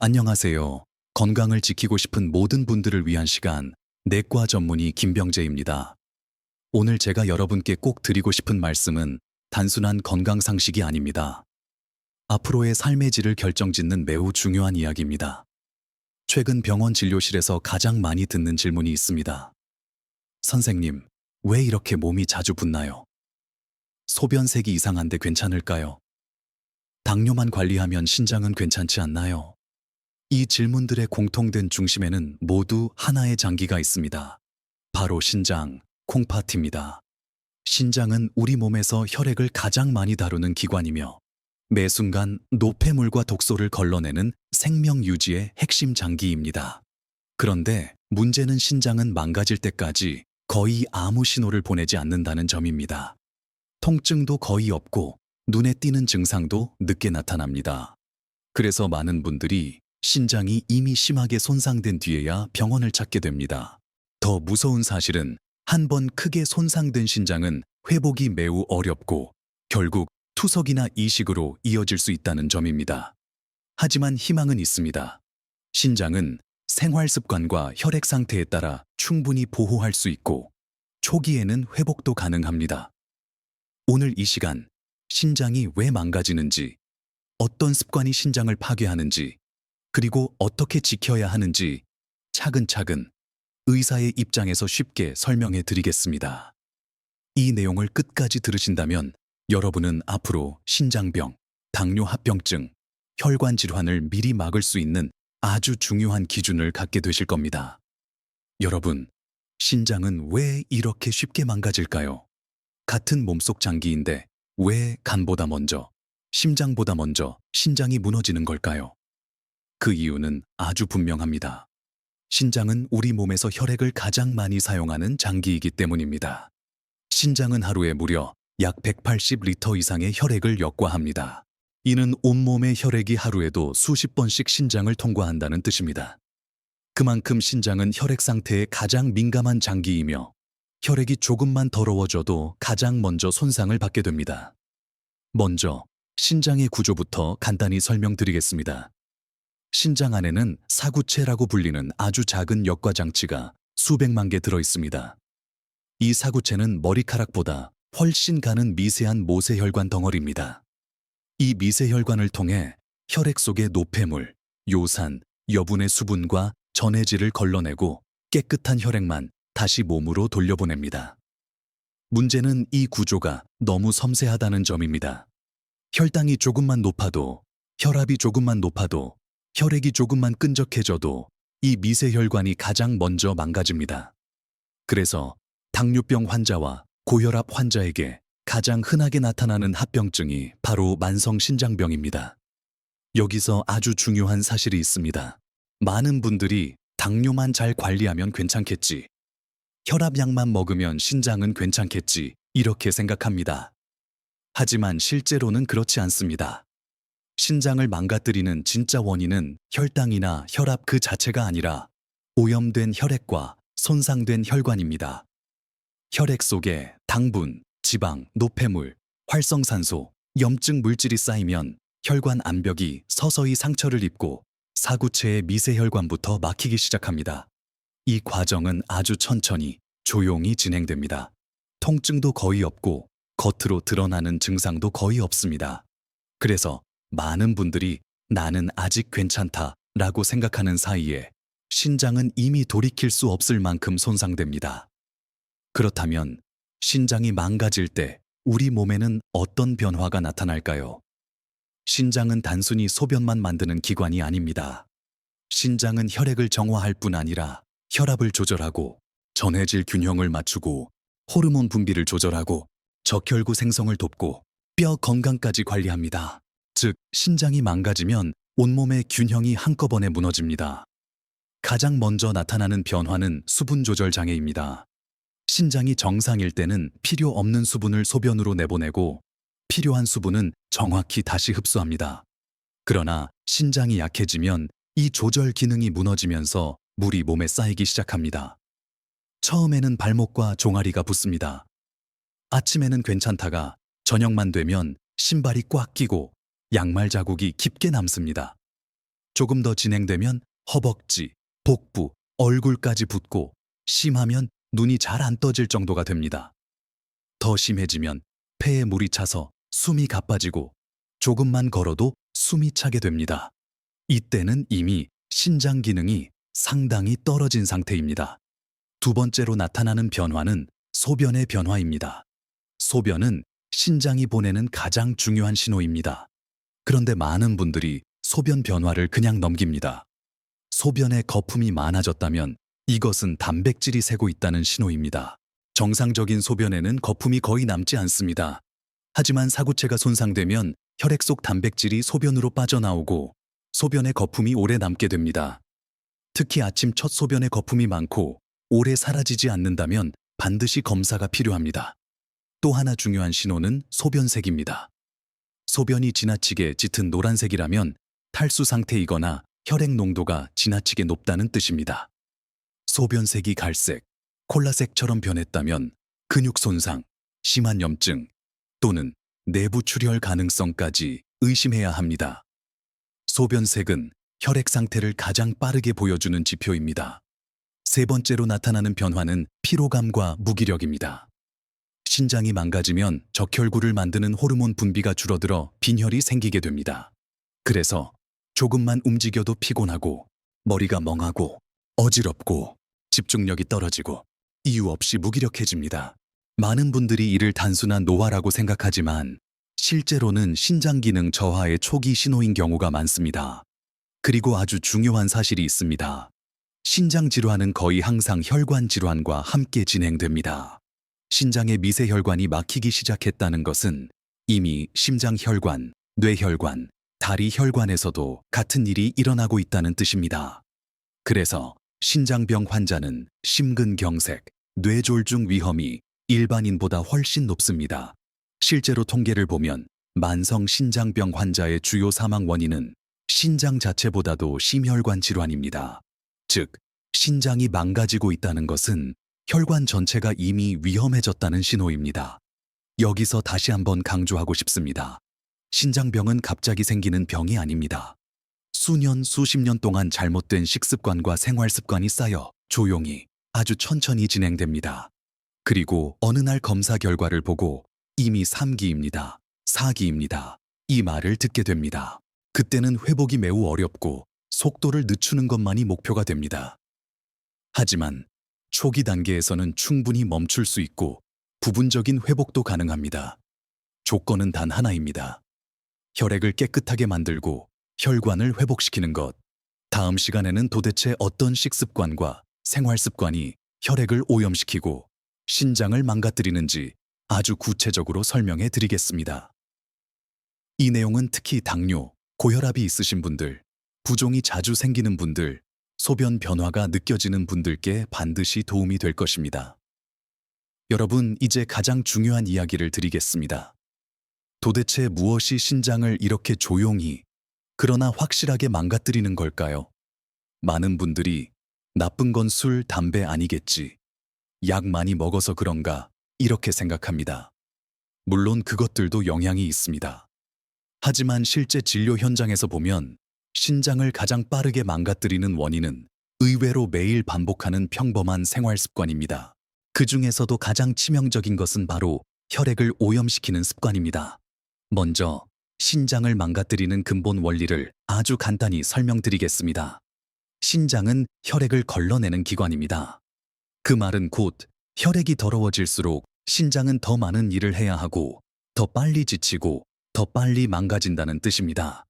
안녕하세요. 건강을 지키고 싶은 모든 분들을 위한 시간, 내과 전문의 김병재입니다. 오늘 제가 여러분께 꼭 드리고 싶은 말씀은 단순한 건강 상식이 아닙니다. 앞으로의 삶의 질을 결정짓는 매우 중요한 이야기입니다. 최근 병원 진료실에서 가장 많이 듣는 질문이 있습니다. 선생님, 왜 이렇게 몸이 자주 붓나요? 소변색이 이상한데 괜찮을까요? 당뇨만 관리하면 신장은 괜찮지 않나요? 이 질문들의 공통된 중심에는 모두 하나의 장기가 있습니다. 바로 신장, 콩팥입니다. 신장은 우리 몸에서 혈액을 가장 많이 다루는 기관이며 매 순간 노폐물과 독소를 걸러내는 생명 유지의 핵심 장기입니다. 그런데 문제는 신장은 망가질 때까지 거의 아무 신호를 보내지 않는다는 점입니다. 통증도 거의 없고 눈에 띄는 증상도 늦게 나타납니다. 그래서 많은 분들이 신장이 이미 심하게 손상된 뒤에야 병원을 찾게 됩니다. 더 무서운 사실은 한 번 크게 손상된 신장은 회복이 매우 어렵고 결국 투석이나 이식으로 이어질 수 있다는 점입니다. 하지만 희망은 있습니다. 신장은 생활 습관과 혈액 상태에 따라 충분히 보호할 수 있고 초기에는 회복도 가능합니다. 오늘 이 시간, 신장이 왜 망가지는지, 어떤 습관이 신장을 파괴하는지, 그리고 어떻게 지켜야 하는지 차근차근 의사의 입장에서 쉽게 설명해 드리겠습니다. 이 내용을 끝까지 들으신다면 여러분은 앞으로 신장병, 당뇨 합병증, 혈관 질환을 미리 막을 수 있는 아주 중요한 기준을 갖게 되실 겁니다. 여러분, 신장은 왜 이렇게 쉽게 망가질까요? 같은 몸속 장기인데 왜 간보다 먼저, 심장보다 먼저 신장이 무너지는 걸까요? 그 이유는 아주 분명합니다. 신장은 우리 몸에서 혈액을 가장 많이 사용하는 장기이기 때문입니다. 신장은 하루에 무려 약 180리터 이상의 혈액을 역과합니다. 이는 온몸의 혈액이 하루에도 수십 번씩 신장을 통과한다는 뜻입니다. 그만큼 신장은 혈액 상태에 가장 민감한 장기이며 혈액이 조금만 더러워져도 가장 먼저 손상을 받게 됩니다. 먼저 신장의 구조부터 간단히 설명드리겠습니다. 신장 안에는 사구체라고 불리는 아주 작은 역과 장치가 수백만 개 들어 있습니다. 이 사구체는 머리카락보다 훨씬 가는 미세한 모세혈관 덩어리입니다. 이 미세혈관을 통해 혈액 속의 노폐물, 요산, 여분의 수분과 전해질을 걸러내고 깨끗한 혈액만 다시 몸으로 돌려보냅니다. 문제는 이 구조가 너무 섬세하다는 점입니다. 혈당이 조금만 높아도, 혈압이 조금만 높아도, 혈액이 조금만 끈적해져도 이 미세혈관이 가장 먼저 망가집니다. 그래서 당뇨병 환자와 고혈압 환자에게 가장 흔하게 나타나는 합병증이 바로 만성신장병입니다. 여기서 아주 중요한 사실이 있습니다. 많은 분들이 당뇨만 잘 관리하면 괜찮겠지, 혈압약만 먹으면 신장은 괜찮겠지, 이렇게 생각합니다. 하지만 실제로는 그렇지 않습니다. 신장을 망가뜨리는 진짜 원인은 혈당이나 혈압 그 자체가 아니라 오염된 혈액과 손상된 혈관입니다. 혈액 속에 당분, 지방, 노폐물, 활성산소, 염증 물질이 쌓이면 혈관 암벽이 서서히 상처를 입고 사구체의 미세혈관부터 막히기 시작합니다. 이 과정은 아주 천천히, 조용히 진행됩니다. 통증도 거의 없고 겉으로 드러나는 증상도 거의 없습니다. 그래서 많은 분들이 나는 아직 괜찮다 라고 생각하는 사이에 신장은 이미 돌이킬 수 없을 만큼 손상됩니다. 그렇다면 신장이 망가질 때 우리 몸에는 어떤 변화가 나타날까요? 신장은 단순히 소변만 만드는 기관이 아닙니다. 신장은 혈액을 정화할 뿐 아니라 혈압을 조절하고 전해질 균형을 맞추고 호르몬 분비를 조절하고 적혈구 생성을 돕고 뼈 건강까지 관리합니다. 즉, 신장이 망가지면 온몸의 균형이 한꺼번에 무너집니다. 가장 먼저 나타나는 변화는 수분 조절 장애입니다. 신장이 정상일 때는 필요 없는 수분을 소변으로 내보내고 필요한 수분은 정확히 다시 흡수합니다. 그러나 신장이 약해지면 이 조절 기능이 무너지면서 물이 몸에 쌓이기 시작합니다. 처음에는 발목과 종아리가 붓습니다. 아침에는 괜찮다가 저녁만 되면 신발이 꽉 끼고 양말 자국이 깊게 남습니다. 조금 더 진행되면 허벅지, 복부, 얼굴까지 붓고 심하면 눈이 잘 안 떠질 정도가 됩니다. 더 심해지면 폐에 물이 차서 숨이 가빠지고 조금만 걸어도 숨이 차게 됩니다. 이때는 이미 신장 기능이 상당히 떨어진 상태입니다. 두 번째로 나타나는 변화는 소변의 변화입니다. 소변은 신장이 보내는 가장 중요한 신호입니다. 그런데 많은 분들이 소변 변화를 그냥 넘깁니다. 소변에 거품이 많아졌다면 이것은 단백질이 새고 있다는 신호입니다. 정상적인 소변에는 거품이 거의 남지 않습니다. 하지만 사구체가 손상되면 혈액 속 단백질이 소변으로 빠져나오고 소변에 거품이 오래 남게 됩니다. 특히 아침 첫 소변에 거품이 많고 오래 사라지지 않는다면 반드시 검사가 필요합니다. 또 하나 중요한 신호는 소변색입니다. 소변이 지나치게 짙은 노란색이라면 탈수 상태이거나 혈액 농도가 지나치게 높다는 뜻입니다. 소변색이 갈색, 콜라색처럼 변했다면 근육 손상, 심한 염증 또는 내부 출혈 가능성까지 의심해야 합니다. 소변색은 혈액 상태를 가장 빠르게 보여주는 지표입니다. 세 번째로 나타나는 변화는 피로감과 무기력입니다. 신장이 망가지면 적혈구를 만드는 호르몬 분비가 줄어들어 빈혈이 생기게 됩니다. 그래서 조금만 움직여도 피곤하고 머리가 멍하고 어지럽고 집중력이 떨어지고 이유 없이 무기력해집니다. 많은 분들이 이를 단순한 노화라고 생각하지만 실제로는 신장 기능 저하의 초기 신호인 경우가 많습니다. 그리고 아주 중요한 사실이 있습니다. 신장 질환은 거의 항상 혈관 질환과 함께 진행됩니다. 신장의 미세혈관이 막히기 시작했다는 것은 이미 심장혈관, 뇌혈관, 다리혈관에서도 같은 일이 일어나고 있다는 뜻입니다. 그래서 신장병 환자는 심근경색, 뇌졸중 위험이 일반인보다 훨씬 높습니다. 실제로 통계를 보면 만성 신장병 환자의 주요 사망 원인은 신장 자체보다도 심혈관 질환입니다. 즉, 신장이 망가지고 있다는 것은 혈관 전체가 이미 위험해졌다는 신호입니다. 여기서 다시 한번 강조하고 싶습니다. 신장병은 갑자기 생기는 병이 아닙니다. 수년, 수십 년 동안 잘못된 식습관과 생활 습관이 쌓여 조용히 아주 천천히 진행됩니다. 그리고 어느 날 검사 결과를 보고 이미 3기입니다. 4기입니다. 이 말을 듣게 됩니다. 그때는 회복이 매우 어렵고 속도를 늦추는 것만이 목표가 됩니다. 하지만 초기 단계에서는 충분히 멈출 수 있고 부분적인 회복도 가능합니다. 조건은 단 하나입니다. 혈액을 깨끗하게 만들고 혈관을 회복시키는 것. 다음 시간에는 도대체 어떤 식습관과 생활 습관이 혈액을 오염시키고 신장을 망가뜨리는지 아주 구체적으로 설명해 드리겠습니다. 이 내용은 특히 당뇨, 고혈압이 있으신 분들, 부종이 자주 생기는 분들, 소변 변화가 느껴지는 분들께 반드시 도움이 될 것입니다. 여러분, 이제 가장 중요한 이야기를 드리겠습니다. 도대체 무엇이 신장을 이렇게 조용히, 그러나 확실하게 망가뜨리는 걸까요? 많은 분들이 나쁜 건 술, 담배 아니겠지, 약 많이 먹어서 그런가 이렇게 생각합니다. 물론 그것들도 영향이 있습니다. 하지만 실제 진료 현장에서 보면 신장을 가장 빠르게 망가뜨리는 원인은 의외로 매일 반복하는 평범한 생활 습관입니다. 그 중에서도 가장 치명적인 것은 바로 혈액을 오염시키는 습관입니다. 먼저 신장을 망가뜨리는 근본 원리를 아주 간단히 설명드리겠습니다. 신장은 혈액을 걸러내는 기관입니다. 그 말은 곧 혈액이 더러워질수록 신장은 더 많은 일을 해야 하고 더 빨리 지치고 더 빨리 망가진다는 뜻입니다.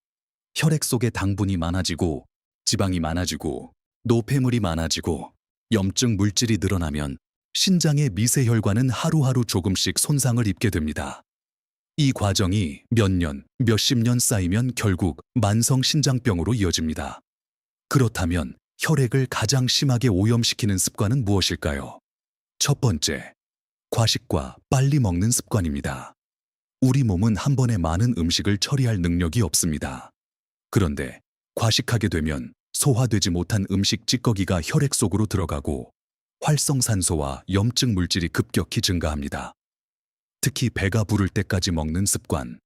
혈액 속에 당분이 많아지고 지방이 많아지고 노폐물이 많아지고 염증 물질이 늘어나면 신장의 미세혈관은 하루하루 조금씩 손상을 입게 됩니다. 이 과정이 몇 년, 몇십 년 쌓이면 결국 만성 신장병으로 이어집니다. 그렇다면 혈액을 가장 심하게 오염시키는 습관은 무엇일까요? 첫 번째, 과식과 빨리 먹는 습관입니다. 우리 몸은 한 번에 많은 음식을 처리할 능력이 없습니다. 그런데 과식하게 되면 소화되지 못한 음식 찌꺼기가 혈액 속으로 들어가고 활성산소와 염증 물질이 급격히 증가합니다. 특히 배가 부를 때까지 먹는 습관,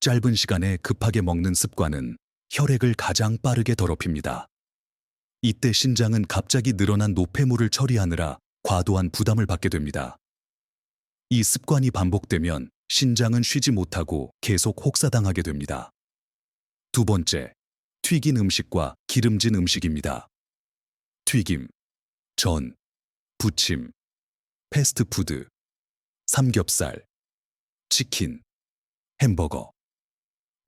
짧은 시간에 급하게 먹는 습관은 혈액을 가장 빠르게 더럽힙니다. 이때 신장은 갑자기 늘어난 노폐물을 처리하느라 과도한 부담을 받게 됩니다. 이 습관이 반복되면 신장은 쉬지 못하고 계속 혹사당하게 됩니다. 두 번째, 튀긴 음식과 기름진 음식입니다. 튀김, 전, 부침, 패스트푸드, 삼겹살, 치킨, 햄버거.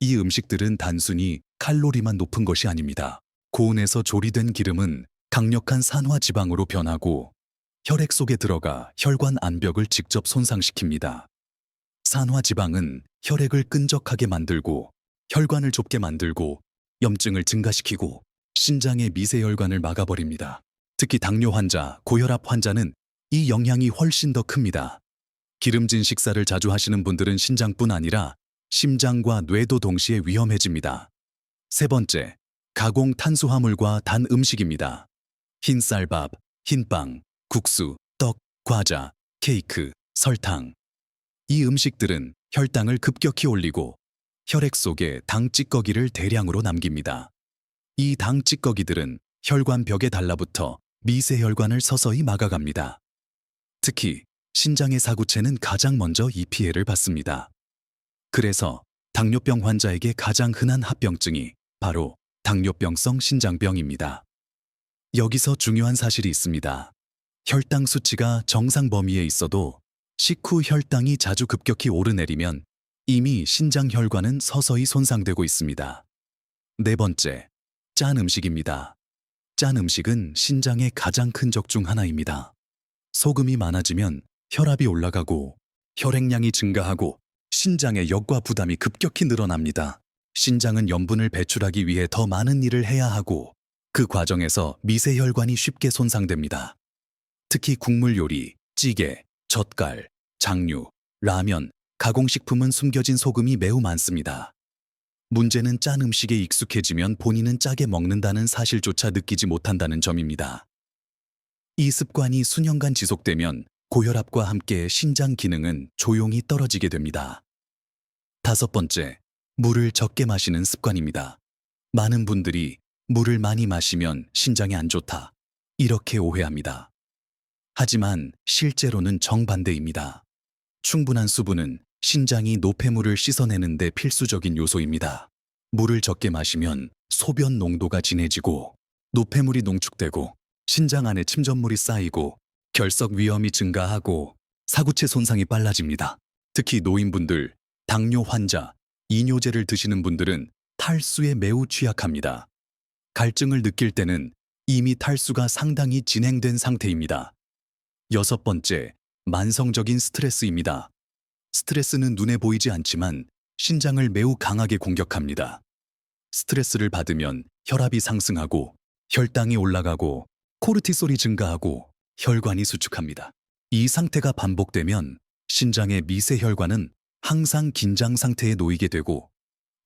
이 음식들은 단순히 칼로리만 높은 것이 아닙니다. 고온에서 조리된 기름은 강력한 산화지방으로 변하고 혈액 속에 들어가 혈관 안벽을 직접 손상시킵니다. 산화지방은 혈액을 끈적하게 만들고 혈관을 좁게 만들고 염증을 증가시키고 신장의 미세혈관을 막아버립니다. 특히 당뇨 환자, 고혈압 환자는 이 영향이 훨씬 더 큽니다. 기름진 식사를 자주 하시는 분들은 신장뿐 아니라 심장과 뇌도 동시에 위험해집니다. 세 번째, 가공 탄수화물과 단 음식입니다. 흰쌀밥, 흰빵, 국수, 떡, 과자, 케이크, 설탕. 이 음식들은 혈당을 급격히 올리고 혈액 속에 당 찌꺼기를 대량으로 남깁니다. 이 당 찌꺼기들은 혈관 벽에 달라붙어 미세혈관을 서서히 막아갑니다. 특히 신장의 사구체는 가장 먼저 이 피해를 받습니다. 그래서 당뇨병 환자에게 가장 흔한 합병증이 바로 당뇨병성 신장병입니다. 여기서 중요한 사실이 있습니다. 혈당 수치가 정상 범위에 있어도 식후 혈당이 자주 급격히 오르내리면 이미 신장 혈관은 서서히 손상되고 있습니다. 네 번째, 짠 음식입니다. 짠 음식은 신장의 가장 큰 적 중 하나입니다. 소금이 많아지면 혈압이 올라가고 혈액량이 증가하고 신장의 역과 부담이 급격히 늘어납니다. 신장은 염분을 배출하기 위해 더 많은 일을 해야 하고 그 과정에서 미세혈관이 쉽게 손상됩니다. 특히 국물 요리, 찌개, 젓갈, 장류, 라면, 가공식품은 숨겨진 소금이 매우 많습니다. 문제는 짠 음식에 익숙해지면 본인은 짜게 먹는다는 사실조차 느끼지 못한다는 점입니다. 이 습관이 수년간 지속되면 고혈압과 함께 신장 기능은 조용히 떨어지게 됩니다. 다섯 번째, 물을 적게 마시는 습관입니다. 많은 분들이 물을 많이 마시면 신장에 안 좋다, 이렇게 오해합니다. 하지만 실제로는 정반대입니다. 충분한 수분은 신장이 노폐물을 씻어내는 데 필수적인 요소입니다. 물을 적게 마시면 소변 농도가 진해지고 노폐물이 농축되고 신장 안에 침전물이 쌓이고 결석 위험이 증가하고 사구체 손상이 빨라집니다. 특히 노인분들, 당뇨 환자, 이뇨제를 드시는 분들은 탈수에 매우 취약합니다. 갈증을 느낄 때는 이미 탈수가 상당히 진행된 상태입니다. 여섯 번째, 만성적인 스트레스입니다. 스트레스는 눈에 보이지 않지만 신장을 매우 강하게 공격합니다. 스트레스를 받으면 혈압이 상승하고 혈당이 올라가고 코르티솔이 증가하고 혈관이 수축합니다. 이 상태가 반복되면 신장의 미세혈관은 항상 긴장 상태에 놓이게 되고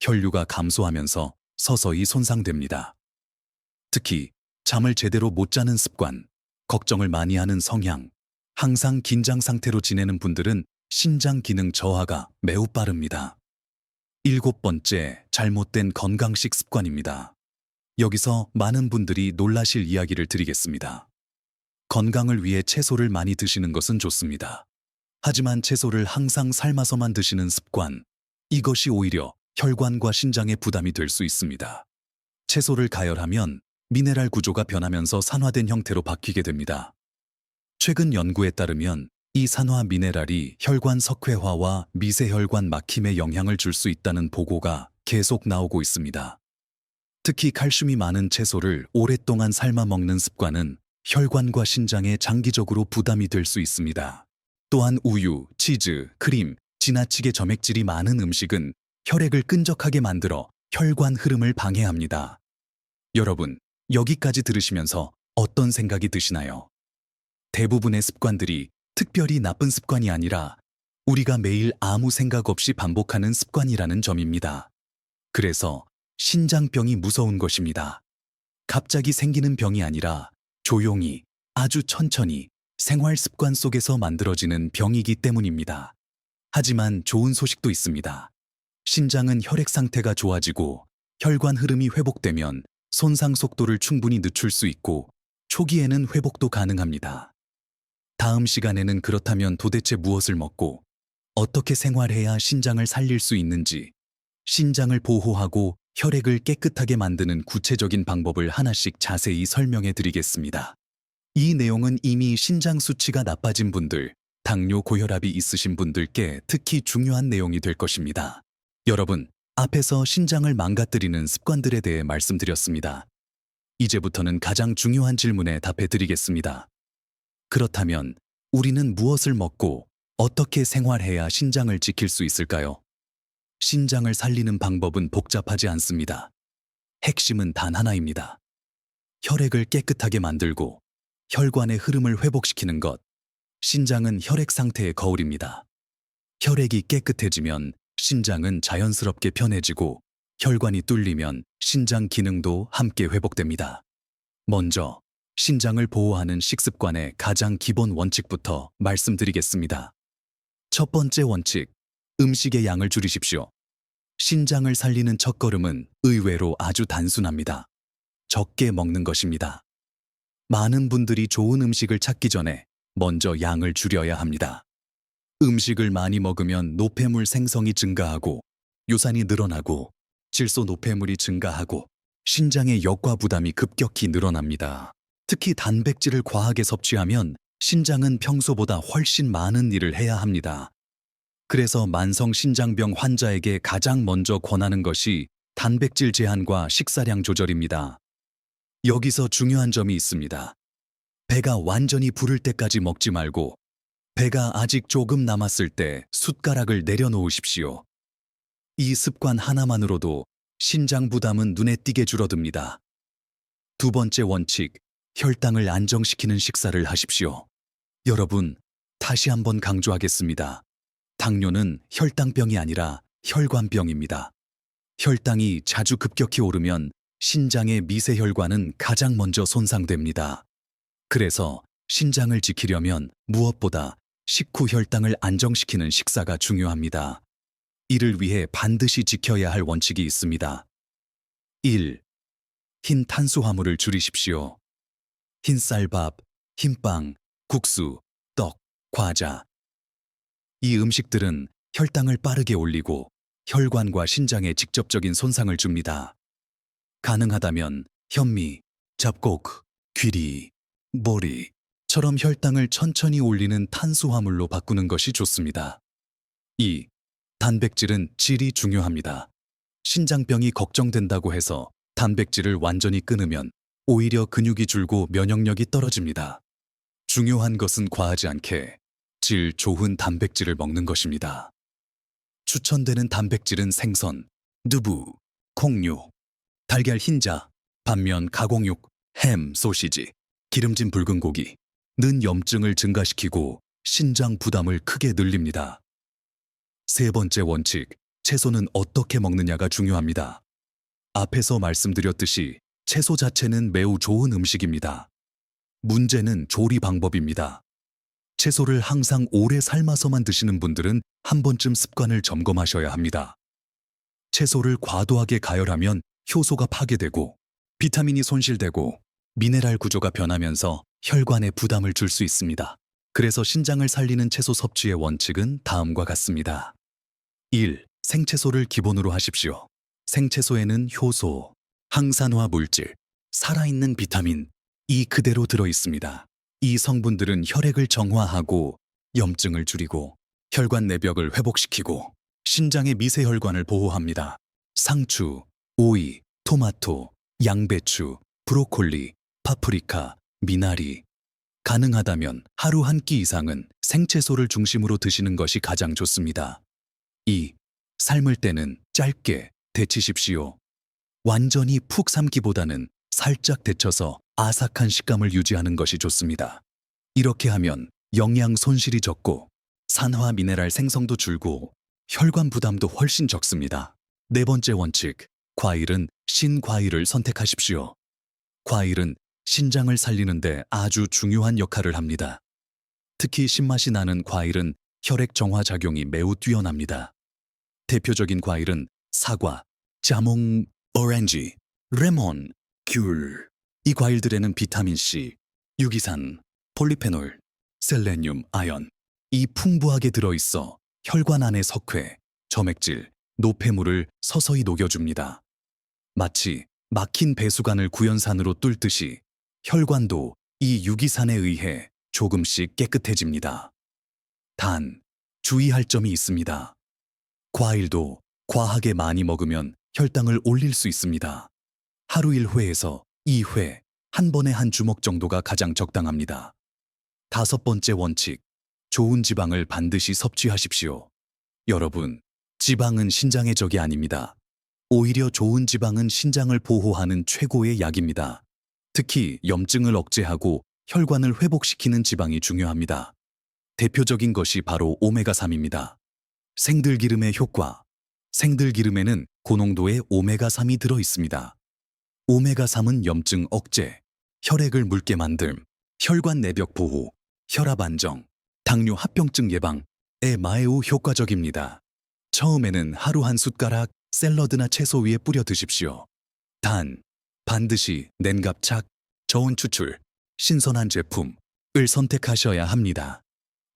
혈류가 감소하면서 서서히 손상됩니다. 특히 잠을 제대로 못 자는 습관, 걱정을 많이 하는 성향, 항상 긴장 상태로 지내는 분들은 신장 기능 저하가 매우 빠릅니다. 일곱 번째, 잘못된 건강식 습관입니다. 여기서 많은 분들이 놀라실 이야기를 드리겠습니다. 건강을 위해 채소를 많이 드시는 것은 좋습니다. 하지만 채소를 항상 삶아서만 드시는 습관, 이것이 오히려 혈관과 신장에 부담이 될 수 있습니다. 채소를 가열하면 미네랄 구조가 변하면서 산화된 형태로 바뀌게 됩니다. 최근 연구에 따르면 이 산화 미네랄이 혈관 석회화와 미세혈관 막힘에 영향을 줄 수 있다는 보고가 계속 나오고 있습니다. 특히 칼슘이 많은 채소를 오랫동안 삶아 먹는 습관은 혈관과 신장에 장기적으로 부담이 될 수 있습니다. 또한 우유, 치즈, 크림, 지나치게 점액질이 많은 음식은 혈액을 끈적하게 만들어 혈관 흐름을 방해합니다. 여러분, 여기까지 들으시면서 어떤 생각이 드시나요? 대부분의 습관들이 특별히 나쁜 습관이 아니라 우리가 매일 아무 생각 없이 반복하는 습관이라는 점입니다. 그래서 신장병이 무서운 것입니다. 갑자기 생기는 병이 아니라 조용히, 아주 천천히 생활 습관 속에서 만들어지는 병이기 때문입니다. 하지만 좋은 소식도 있습니다. 신장은 혈액 상태가 좋아지고 혈관 흐름이 회복되면 손상 속도를 충분히 늦출 수 있고 초기에는 회복도 가능합니다. 다음 시간에는 그렇다면 도대체 무엇을 먹고 어떻게 생활해야 신장을 살릴 수 있는지, 신장을 보호하고 혈액을 깨끗하게 만드는 구체적인 방법을 하나씩 자세히 설명해 드리겠습니다. 이 내용은 이미 신장 수치가 나빠진 분들, 당뇨 고혈압이 있으신 분들께 특히 중요한 내용이 될 것입니다. 여러분, 앞에서 신장을 망가뜨리는 습관들에 대해 말씀드렸습니다. 이제부터는 가장 중요한 질문에 답해 드리겠습니다. 그렇다면 우리는 무엇을 먹고 어떻게 생활해야 신장을 지킬 수 있을까요? 신장을 살리는 방법은 복잡하지 않습니다. 핵심은 단 하나입니다. 혈액을 깨끗하게 만들고 혈관의 흐름을 회복시키는 것. 신장은 혈액 상태의 거울입니다. 혈액이 깨끗해지면 신장은 자연스럽게 편해지고 혈관이 뚫리면 신장 기능도 함께 회복됩니다. 먼저 신장을 보호하는 식습관의 가장 기본 원칙부터 말씀드리겠습니다. 첫 번째 원칙, 음식의 양을 줄이십시오. 신장을 살리는 첫걸음은 의외로 아주 단순합니다. 적게 먹는 것입니다. 많은 분들이 좋은 음식을 찾기 전에 먼저 양을 줄여야 합니다. 음식을 많이 먹으면 노폐물 생성이 증가하고 유산이 늘어나고 질소 노폐물이 증가하고 신장의 역과 부담이 급격히 늘어납니다. 특히 단백질을 과하게 섭취하면 신장은 평소보다 훨씬 많은 일을 해야 합니다. 그래서 만성 신장병 환자에게 가장 먼저 권하는 것이 단백질 제한과 식사량 조절입니다. 여기서 중요한 점이 있습니다. 배가 완전히 부를 때까지 먹지 말고 배가 아직 조금 남았을 때 숟가락을 내려놓으십시오. 이 습관 하나만으로도 신장 부담은 눈에 띄게 줄어듭니다. 두 번째 원칙, 혈당을 안정시키는 식사를 하십시오. 여러분, 다시 한번 강조하겠습니다. 당뇨는 혈당병이 아니라 혈관병입니다. 혈당이 자주 급격히 오르면 신장의 미세혈관은 가장 먼저 손상됩니다. 그래서 신장을 지키려면 무엇보다 식후 혈당을 안정시키는 식사가 중요합니다. 이를 위해 반드시 지켜야 할 원칙이 있습니다. 1. 흰 탄수화물을 줄이십시오. 흰쌀밥, 흰빵, 국수, 떡, 과자. 이 음식들은 혈당을 빠르게 올리고 혈관과 신장에 직접적인 손상을 줍니다. 가능하다면 현미, 잡곡, 귀리, 보리처럼 혈당을 천천히 올리는 탄수화물로 바꾸는 것이 좋습니다. 2. 단백질은 질이 중요합니다. 신장병이 걱정된다고 해서 단백질을 완전히 끊으면 오히려 근육이 줄고 면역력이 떨어집니다. 중요한 것은 과하지 않게 질 좋은 단백질을 먹는 것입니다. 추천되는 단백질은 생선, 두부, 콩류, 달걀 흰자, 반면 가공육, 햄, 소시지, 기름진 붉은 고기는 염증을 증가시키고 신장 부담을 크게 늘립니다. 세 번째 원칙, 채소는 어떻게 먹느냐가 중요합니다. 앞에서 말씀드렸듯이 채소 자체는 매우 좋은 음식입니다. 문제는 조리 방법입니다. 채소를 항상 오래 삶아서만 드시는 분들은 한 번쯤 습관을 점검하셔야 합니다. 채소를 과도하게 가열하면 효소가 파괴되고 비타민이 손실되고 미네랄 구조가 변하면서 혈관에 부담을 줄 수 있습니다. 그래서 신장을 살리는 채소 섭취의 원칙은 다음과 같습니다. 1. 생채소를 기본으로 하십시오. 생채소에는 효소, 항산화 물질, 살아있는 비타민, 이 그대로 들어 있습니다. 이 성분들은 혈액을 정화하고 염증을 줄이고 혈관 내벽을 회복시키고 신장의 미세혈관을 보호합니다. 상추, 오이, 토마토, 양배추, 브로콜리, 파프리카, 미나리. 가능하다면 하루 한 끼 이상은 생채소를 중심으로 드시는 것이 가장 좋습니다. 2. 삶을 때는 짧게 데치십시오. 완전히 푹 삶기보다는 살짝 데쳐서 아삭한 식감을 유지하는 것이 좋습니다. 이렇게 하면 영양 손실이 적고 산화 미네랄 생성도 줄고 혈관 부담도 훨씬 적습니다. 네 번째 원칙, 과일은 신과일을 선택하십시오. 과일은 신장을 살리는데 아주 중요한 역할을 합니다. 특히 신맛이 나는 과일은 혈액 정화 작용이 매우 뛰어납니다. 대표적인 과일은 사과, 자몽, 오렌지, 레몬, 귤. 이 과일들에는 비타민 C, 유기산, 폴리페놀, 셀레늄, 아연, 이 풍부하게 들어있어 혈관 안의 석회, 점액질, 노폐물을 서서히 녹여줍니다. 마치 막힌 배수관을 구연산으로 뚫듯이 혈관도 이 유기산에 의해 조금씩 깨끗해집니다. 단, 주의할 점이 있습니다. 과일도 과하게 많이 먹으면 혈당을 올릴 수 있습니다. 하루 1회에서 2회, 한 번에 한 주먹 정도가 가장 적당합니다. 5번째 원칙, 좋은 지방을 반드시 섭취하십시오. 여러분, 지방은 신장의 적이 아닙니다. 오히려 좋은 지방은 신장을 보호하는 최고의 약입니다. 특히 염증을 억제하고 혈관을 회복시키는 지방이 중요합니다. 대표적인 것이 바로 오메가3입니다. 생들기름의 효과. 생들기름에는 고농도의 오메가3이 들어 있습니다. 오메가3은 염증 억제, 혈액을 묽게 만듦, 혈관 내벽 보호, 혈압 안정, 당뇨 합병증 예방에 매우 효과적입니다. 처음에는 하루 한 숟가락 샐러드나 채소 위에 뿌려 드십시오. 단, 반드시 냉갑착, 저온 추출, 신선한 제품을 선택하셔야 합니다.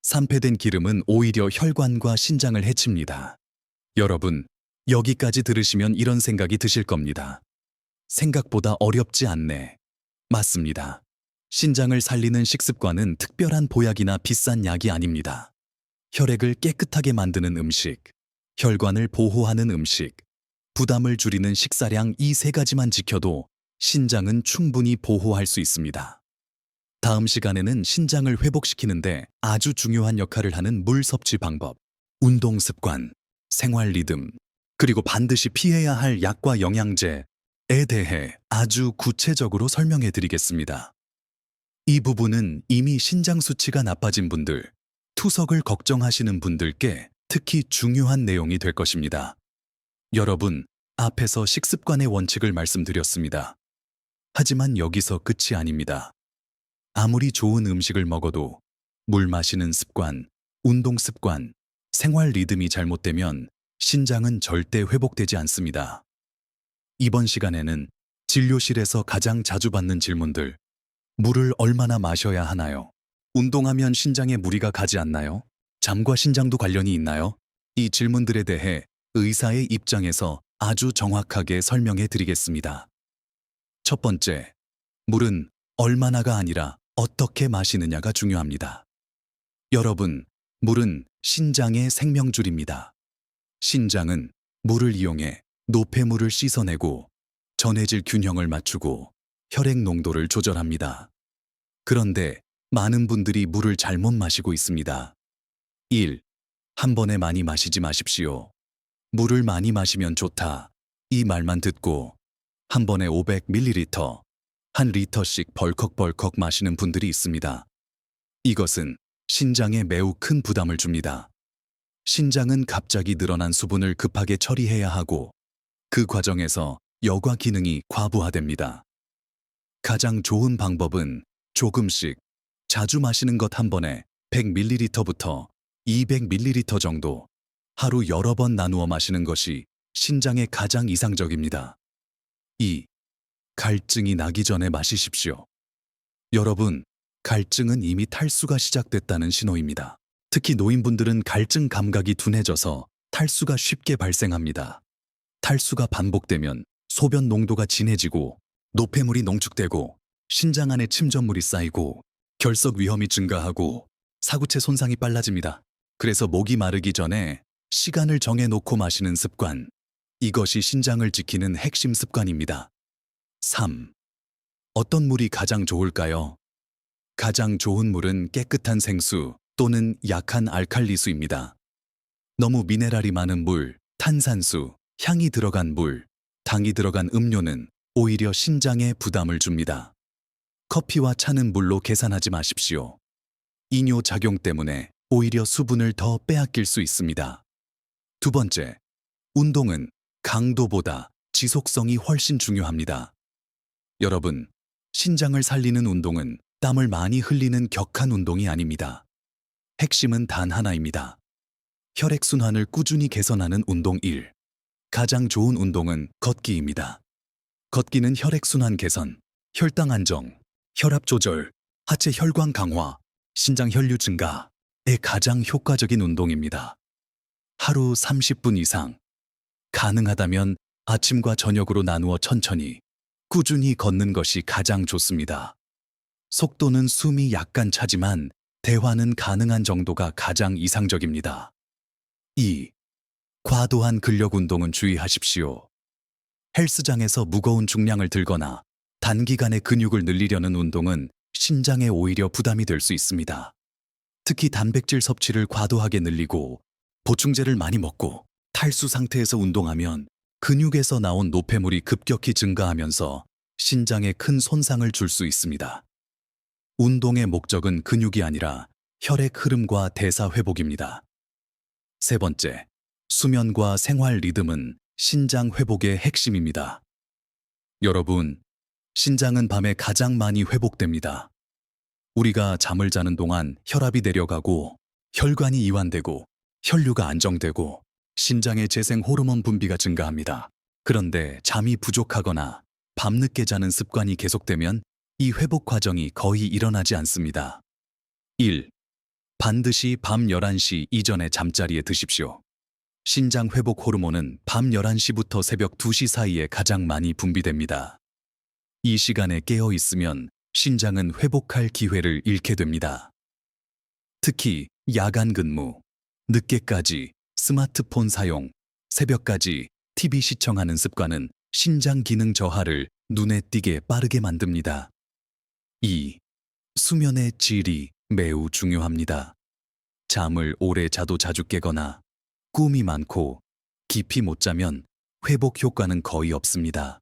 산패된 기름은 오히려 혈관과 신장을 해칩니다. 여러분, 여기까지 들으시면 이런 생각이 드실 겁니다. 생각보다 어렵지 않네. 맞습니다. 신장을 살리는 식습관은 특별한 보약이나 비싼 약이 아닙니다. 혈액을 깨끗하게 만드는 음식, 혈관을 보호하는 음식, 부담을 줄이는 식사량 이 3가지만 지켜도 신장은 충분히 보호할 수 있습니다. 다음 시간에는 신장을 회복시키는데 아주 중요한 역할을 하는 물 섭취 방법, 운동 습관, 생활 리듬, 그리고 반드시 피해야 할 약과 영양제에 대해 아주 구체적으로 설명해 드리겠습니다. 이 부분은 이미 신장 수치가 나빠진 분들, 투석을 걱정하시는 분들께 특히 중요한 내용이 될 것입니다. 여러분, 앞에서 식습관의 원칙을 말씀드렸습니다. 하지만 여기서 끝이 아닙니다. 아무리 좋은 음식을 먹어도 물 마시는 습관, 운동 습관, 생활 리듬이 잘못되면 신장은 절대 회복되지 않습니다. 이번 시간에는 진료실에서 가장 자주 받는 질문들, 물을 얼마나 마셔야 하나요? 운동하면 신장에 무리가 가지 않나요? 잠과 신장도 관련이 있나요? 이 질문들에 대해 의사의 입장에서 아주 정확하게 설명해 드리겠습니다. 첫 번째, 물은 얼마나가 아니라 어떻게 마시느냐가 중요합니다. 여러분, 물은 신장의 생명줄입니다. 신장은 물을 이용해 노폐물을 씻어내고 전해질 균형을 맞추고 혈액 농도를 조절합니다. 그런데 많은 분들이 물을 잘못 마시고 있습니다. 1. 한 번에 많이 마시지 마십시오. 물을 많이 마시면 좋다. 이 말만 듣고 한 번에 500ml, 한 리터씩 벌컥벌컥 마시는 분들이 있습니다. 이것은 신장에 매우 큰 부담을 줍니다. 신장은 갑자기 늘어난 수분을 급하게 처리해야 하고 그 과정에서 여과 기능이 과부하됩니다. 가장 좋은 방법은 조금씩 자주 마시는 것 한 번에 100ml부터 200ml 정도 하루 여러 번 나누어 마시는 것이 신장에 가장 이상적입니다. 2. 갈증이 나기 전에 마시십시오. 여러분, 갈증은 이미 탈수가 시작됐다는 신호입니다. 특히 노인분들은 갈증 감각이 둔해져서 탈수가 쉽게 발생합니다. 탈수가 반복되면 소변 농도가 진해지고 노폐물이 농축되고 신장 안에 침전물이 쌓이고 결석 위험이 증가하고 사구체 손상이 빨라집니다. 그래서 목이 마르기 전에 시간을 정해놓고 마시는 습관, 이것이 신장을 지키는 핵심 습관입니다. 3. 어떤 물이 가장 좋을까요? 가장 좋은 물은 깨끗한 생수 또는 약한 알칼리수입니다. 너무 미네랄이 많은 물, 탄산수, 향이 들어간 물, 당이 들어간 음료는 오히려 신장에 부담을 줍니다. 커피와 차는 물로 계산하지 마십시오. 이뇨 작용 때문에 오히려 수분을 더 빼앗길 수 있습니다. 두 번째, 운동은 강도보다 지속성이 훨씬 중요합니다. 여러분, 신장을 살리는 운동은 땀을 많이 흘리는 격한 운동이 아닙니다. 핵심은 단 하나입니다. 혈액순환을 꾸준히 개선하는 운동 1. 가장 좋은 운동은 걷기입니다. 걷기는 혈액순환 개선, 혈당 안정, 혈압 조절, 하체 혈관 강화, 신장 혈류 증가에 가장 효과적인 운동입니다. 하루 30분 이상, 가능하다면 아침과 저녁으로 나누어 천천히, 꾸준히 걷는 것이 가장 좋습니다. 속도는 숨이 약간 차지만 대화는 가능한 정도가 가장 이상적입니다. 2. 과도한 근력 운동은 주의하십시오. 헬스장에서 무거운 중량을 들거나 단기간에 근육을 늘리려는 운동은 신장에 오히려 부담이 될 수 있습니다. 특히 단백질 섭취를 과도하게 늘리고 보충제를 많이 먹고 탈수 상태에서 운동하면 근육에서 나온 노폐물이 급격히 증가하면서 신장에 큰 손상을 줄 수 있습니다. 운동의 목적은 근육이 아니라 혈액 흐름과 대사 회복입니다. 세 번째, 수면과 생활 리듬은 신장 회복의 핵심입니다. 여러분, 신장은 밤에 가장 많이 회복됩니다. 우리가 잠을 자는 동안 혈압이 내려가고 혈관이 이완되고 혈류가 안정되고 신장의 재생 호르몬 분비가 증가합니다. 그런데 잠이 부족하거나 밤늦게 자는 습관이 계속되면 이 회복 과정이 거의 일어나지 않습니다. 1. 반드시 밤 11시 이전에 잠자리에 드십시오. 신장 회복 호르몬은 밤 11시부터 새벽 2시 사이에 가장 많이 분비됩니다. 이 시간에 깨어 있으면 신장은 회복할 기회를 잃게 됩니다. 특히 야간 근무, 늦게까지 스마트폰 사용, 새벽까지 TV 시청하는 습관은 신장 기능 저하를 눈에 띄게 빠르게 만듭니다. 2. 수면의 질이 매우 중요합니다. 잠을 오래 자도 자주 깨거나 꿈이 많고 깊이 못 자면 회복 효과는 거의 없습니다.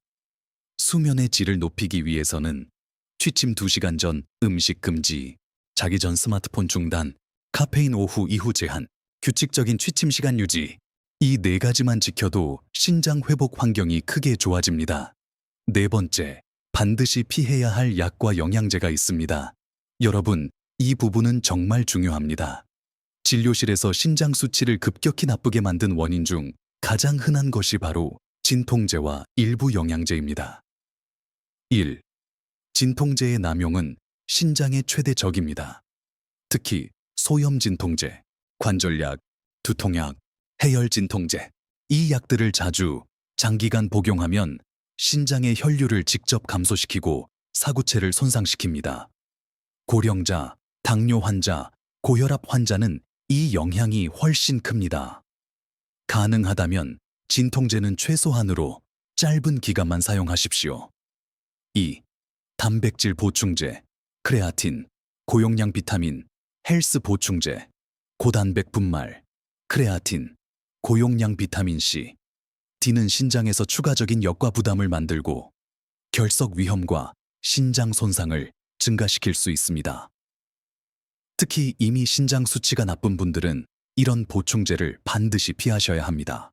수면의 질을 높이기 위해서는 취침 2시간 전 음식 금지, 자기 전 스마트폰 중단, 카페인 오후 이후 제한, 규칙적인 취침 시간 유지, 이 4가지만 지켜도 신장 회복 환경이 크게 좋아집니다. 네 번째, 반드시 피해야 할 약과 영양제가 있습니다. 여러분, 이 부분은 정말 중요합니다. 진료실에서 신장 수치를 급격히 나쁘게 만든 원인 중 가장 흔한 것이 바로 진통제와 일부 영양제입니다. 1. 진통제의 남용은 신장의 최대 적입니다. 특히 소염 진통제, 관절약, 두통약, 해열 진통제, 이 약들을 자주, 장기간 복용하면 신장의 혈류를 직접 감소시키고 사구체를 손상시킵니다. 고령자, 당뇨 환자, 고혈압 환자는 이 영향이 훨씬 큽니다. 가능하다면 진통제는 최소한으로 짧은 기간만 사용하십시오. 2. 단백질 보충제, 크레아틴, 고용량 비타민, 헬스 보충제, 고단백 분말, 크레아틴, 고용량 비타민 C, D는 신장에서 추가적인 역과 부담을 만들고 결석 위험과 신장 손상을 증가시킬 수 있습니다. 특히 이미 신장 수치가 나쁜 분들은 이런 보충제를 반드시 피하셔야 합니다.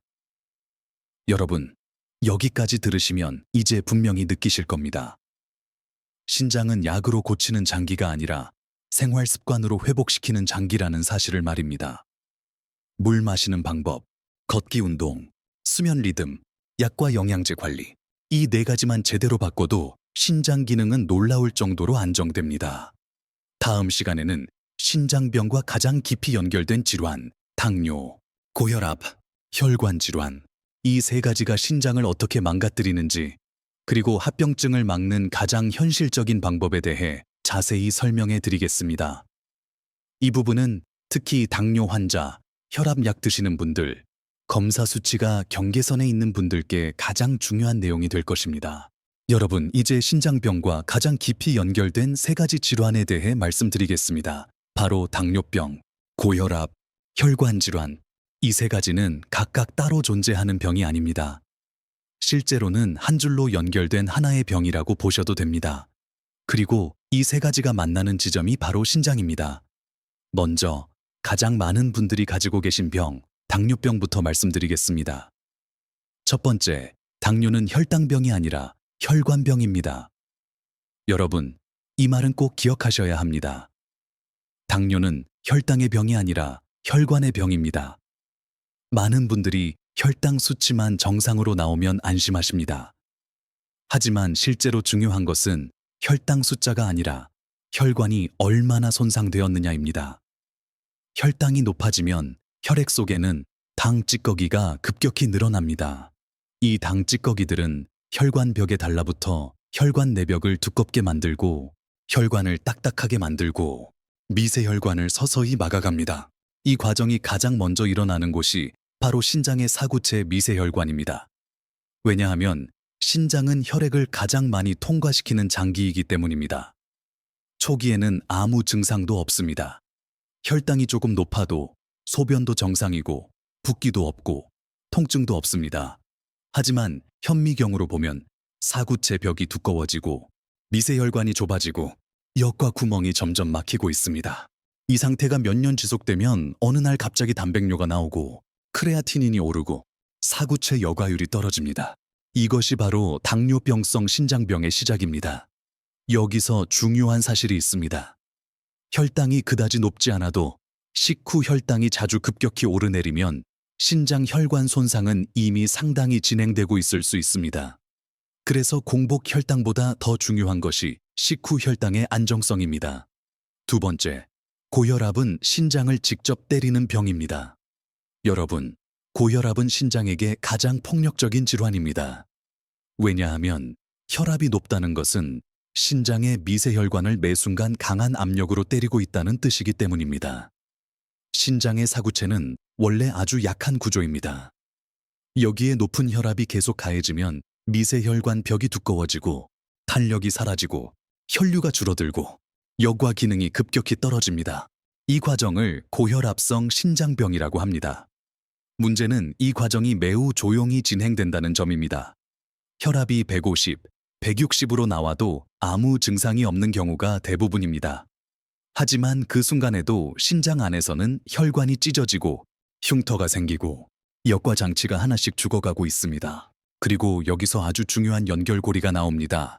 여러분, 여기까지 들으시면 이제 분명히 느끼실 겁니다. 신장은 약으로 고치는 장기가 아니라 생활 습관으로 회복시키는 장기라는 사실을 말입니다. 물 마시는 방법, 걷기 운동, 수면 리듬, 약과 영양제 관리, 이 4가지만 제대로 바꿔도 신장 기능은 놀라울 정도로 안정됩니다. 다음 시간에는 신장병과 가장 깊이 연결된 질환, 당뇨, 고혈압, 혈관 질환, 이 3가지가 신장을 어떻게 망가뜨리는지, 그리고 합병증을 막는 가장 현실적인 방법에 대해 자세히 설명해 드리겠습니다. 이 부분은 특히 당뇨 환자, 혈압약 드시는 분들, 검사 수치가 경계선에 있는 분들께 가장 중요한 내용이 될 것입니다. 여러분, 이제 신장병과 가장 깊이 연결된 3가지 질환에 대해 말씀드리겠습니다. 바로 당뇨병, 고혈압, 혈관 질환, 이 3가지는 각각 따로 존재하는 병이 아닙니다. 실제로는 한 줄로 연결된 하나의 병이라고 보셔도 됩니다. 그리고 이 3가지가 만나는 지점이 바로 신장입니다. 먼저 가장 많은 분들이 가지고 계신 병, 당뇨병부터 말씀드리겠습니다. 첫 번째, 당뇨는 혈당병이 아니라 혈관병입니다. 여러분, 이 말은 꼭 기억하셔야 합니다. 당뇨는 혈당의 병이 아니라 혈관의 병입니다. 많은 분들이 혈당 수치만 정상으로 나오면 안심하십니다. 하지만 실제로 중요한 것은 혈당 숫자가 아니라 혈관이 얼마나 손상되었느냐입니다. 혈당이 높아지면 혈액 속에는 당 찌꺼기가 급격히 늘어납니다. 이 당 찌꺼기들은 혈관벽에 달라붙어 혈관 내벽을 두껍게 만들고 혈관을 딱딱하게 만들고 미세혈관을 서서히 막아갑니다. 이 과정이 가장 먼저 일어나는 곳이 바로 신장의 사구체 미세혈관입니다. 왜냐하면 신장은 혈액을 가장 많이 통과시키는 장기이기 때문입니다. 초기에는 아무 증상도 없습니다. 혈당이 조금 높아도 소변도 정상이고 붓기도 없고 통증도 없습니다. 하지만 현미경으로 보면 사구체 벽이 두꺼워지고 미세혈관이 좁아지고 역과 구멍이 점점 막히고 있습니다. 이 상태가 몇 년 지속되면 어느 날 갑자기 단백뇨가 나오고 크레아티닌이 오르고 사구체 여과율이 떨어집니다. 이것이 바로 당뇨병성 신장병의 시작입니다. 여기서 중요한 사실이 있습니다. 혈당이 그다지 높지 않아도 식후 혈당이 자주 급격히 오르내리면 신장 혈관 손상은 이미 상당히 진행되고 있을 수 있습니다. 그래서 공복 혈당보다 더 중요한 것이 식후 혈당의 안정성입니다. 두 번째, 고혈압은 신장을 직접 때리는 병입니다. 여러분, 고혈압은 신장에게 가장 폭력적인 질환입니다. 왜냐하면 혈압이 높다는 것은 신장의 미세혈관을 매 순간 강한 압력으로 때리고 있다는 뜻이기 때문입니다. 신장의 사구체는 원래 아주 약한 구조입니다. 여기에 높은 혈압이 계속 가해지면 미세혈관 벽이 두꺼워지고 탄력이 사라지고 혈류가 줄어들고 역과 기능이 급격히 떨어집니다. 이 과정을 고혈압성 신장병이라고 합니다. 문제는 이 과정이 매우 조용히 진행된다는 점입니다. 혈압이 150, 160으로 나와도 아무 증상이 없는 경우가 대부분입니다. 하지만 그 순간에도 신장 안에서는 혈관이 찢어지고 흉터가 생기고 역과 장치가 하나씩 죽어가고 있습니다. 그리고 여기서 아주 중요한 연결고리가 나옵니다.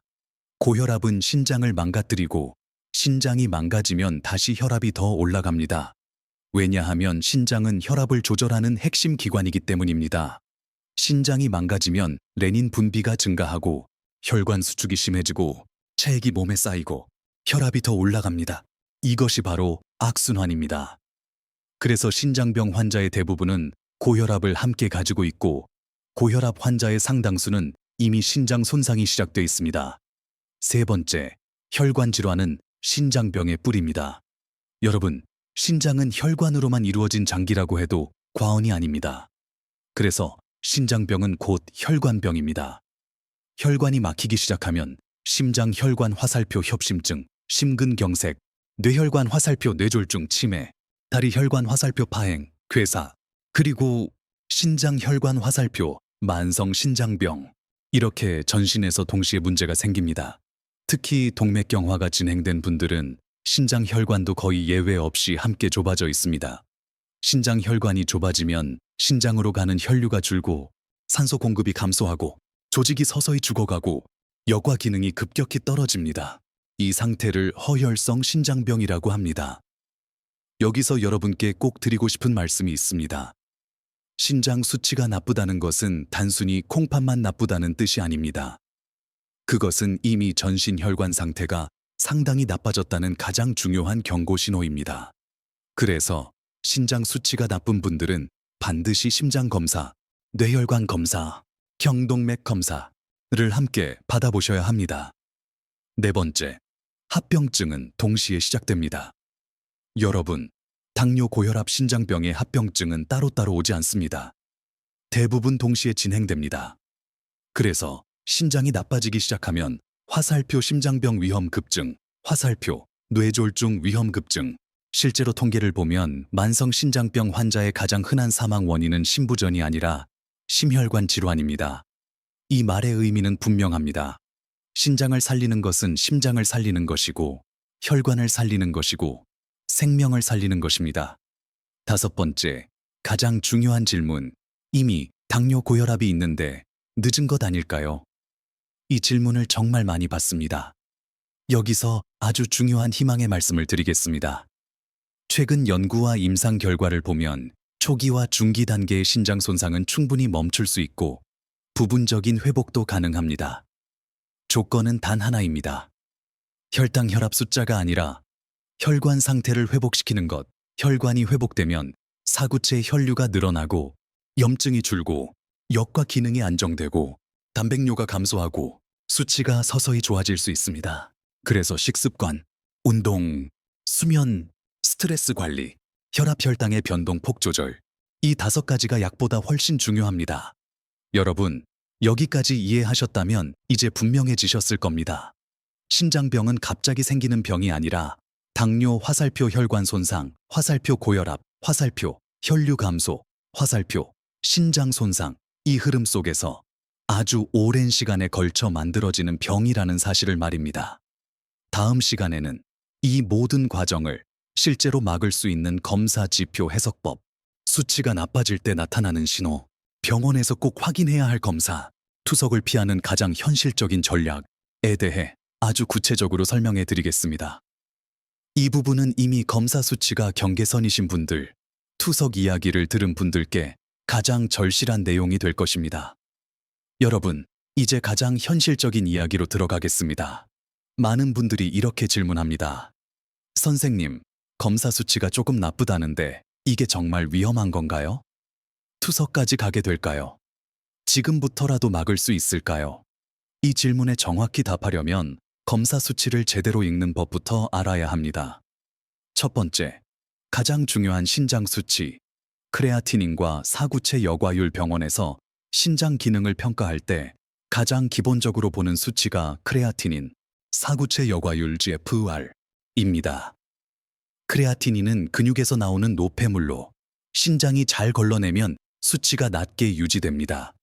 고혈압은 신장을 망가뜨리고 신장이 망가지면 다시 혈압이 더 올라갑니다. 왜냐하면 신장은 혈압을 조절하는 핵심 기관이기 때문입니다. 신장이 망가지면 레닌 분비가 증가하고 혈관 수축이 심해지고 체액이 몸에 쌓이고 혈압이 더 올라갑니다. 이것이 바로 악순환입니다. 그래서 신장병 환자의 대부분은 고혈압을 함께 가지고 있고 고혈압 환자의 상당수는 이미 신장 손상이 시작돼 있습니다. 세 번째, 혈관 질환은 신장병의 뿌리입니다. 여러분, 신장은 혈관으로만 이루어진 장기라고 해도 과언이 아닙니다. 그래서 신장병은 곧 혈관병입니다. 혈관이 막히기 시작하면 심장 혈관 화살표 협심증, 심근경색, 뇌혈관 화살표 뇌졸중 치매, 다리 혈관 화살표 파행, 괴사, 그리고 신장 혈관 화살표 만성 신장병, 이렇게 전신에서 동시에 문제가 생깁니다. 특히 동맥경화가 진행된 분들은 신장 혈관도 거의 예외 없이 함께 좁아져 있습니다. 신장 혈관이 좁아지면 신장으로 가는 혈류가 줄고 산소 공급이 감소하고 조직이 서서히 죽어가고 역과 기능이 급격히 떨어집니다. 이 상태를 허혈성 신장병이라고 합니다. 여기서 여러분께 꼭 드리고 싶은 말씀이 있습니다. 신장 수치가 나쁘다는 것은 단순히 콩팥만 나쁘다는 뜻이 아닙니다. 그것은 이미 전신 혈관 상태가 상당히 나빠졌다는 가장 중요한 경고 신호입니다. 그래서 신장 수치가 나쁜 분들은 반드시 심장 검사, 뇌혈관 검사, 경동맥 검사를 함께 받아보셔야 합니다. 네 번째, 합병증은 동시에 시작됩니다. 여러분, 당뇨, 고혈압, 신장병의 합병증은 따로따로 오지 않습니다. 대부분 동시에 진행됩니다. 그래서 신장이 나빠지기 시작하면 화살표 심장병 위험 급증, 화살표 뇌졸중 위험 급증, 실제로 통계를 보면 만성 신장병 환자의 가장 흔한 사망 원인은 심부전이 아니라 심혈관 질환입니다. 이 말의 의미는 분명합니다. 신장을 살리는 것은 심장을 살리는 것이고 혈관을 살리는 것이고 생명을 살리는 것입니다. 다섯 번째, 가장 중요한 질문. 이미 당뇨, 고혈압이 있는데 늦은 것 아닐까요? 이 질문을 정말 많이 받습니다. 여기서 아주 중요한 희망의 말씀을 드리겠습니다. 최근 연구와 임상 결과를 보면 초기와 중기 단계의 신장 손상은 충분히 멈출 수 있고 부분적인 회복도 가능합니다. 조건은 단 하나입니다. 혈당 혈압 숫자가 아니라 혈관 상태를 회복시키는 것. 혈관이 회복되면 사구체의 혈류가 늘어나고 염증이 줄고 역과 기능이 안정되고 단백뇨가 감소하고 수치가 서서히 좋아질 수 있습니다. 그래서 식습관, 운동, 수면, 스트레스 관리, 혈압 혈당의 변동폭 조절, 이 5가지가 약보다 훨씬 중요합니다. 여러분, 여기까지 이해하셨다면 이제 분명해지셨을 겁니다. 신장병은 갑자기 생기는 병이 아니라 당뇨, 화살표 혈관 손상, 화살표 고혈압, 화살표 혈류 감소, 화살표 신장 손상, 이 흐름 속에서 아주 오랜 시간에 걸쳐 만들어지는 병이라는 사실을 말입니다. 다음 시간에는 이 모든 과정을 실제로 막을 수 있는 검사 지표 해석법, 수치가 나빠질 때 나타나는 신호, 병원에서 꼭 확인해야 할 검사, 투석을 피하는 가장 현실적인 전략에 대해 아주 구체적으로 설명해 드리겠습니다. 이 부분은 이미 검사 수치가 경계선이신 분들, 투석 이야기를 들은 분들께 가장 절실한 내용이 될 것입니다. 여러분, 이제 가장 현실적인 이야기로 들어가겠습니다. 많은 분들이 이렇게 질문합니다. 선생님, 검사 수치가 조금 나쁘다는데 이게 정말 위험한 건가요? 투석까지 가게 될까요? 지금부터라도 막을 수 있을까요? 이 질문에 정확히 답하려면 검사 수치를 제대로 읽는 법부터 알아야 합니다. 첫 번째, 가장 중요한 신장 수치, 크레아티닌과 사구체 여과율. 병원에서 신장 기능을 평가할 때 가장 기본적으로 보는 수치가 크레아티닌, 사구체 여과율 GFR입니다. 크레아티닌은 근육에서 나오는 노폐물로 신장이 잘 걸러내면 수치가 낮게 유지됩니다.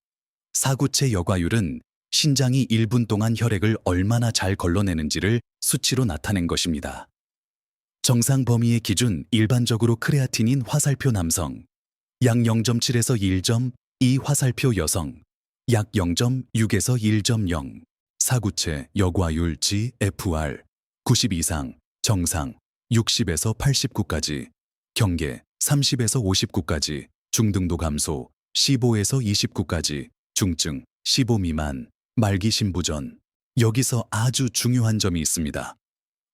사구체 여과율은 신장이 1분 동안 혈액을 얼마나 잘 걸러내는지를 수치로 나타낸 것입니다. 정상 범위의 기준, 일반적으로 크레아티닌 화살표 남성, 약 0.7에서 1.2 화살표 여성, 약 0.6에서 1.0, 사구체 여과율 GFR, 90 이상, 정상, 60에서 89까지, 경계, 30에서 59까지, 중등도 감소, 15에서 29까지, 중증, 15 미만, 말기 신부전. 여기서 아주 중요한 점이 있습니다.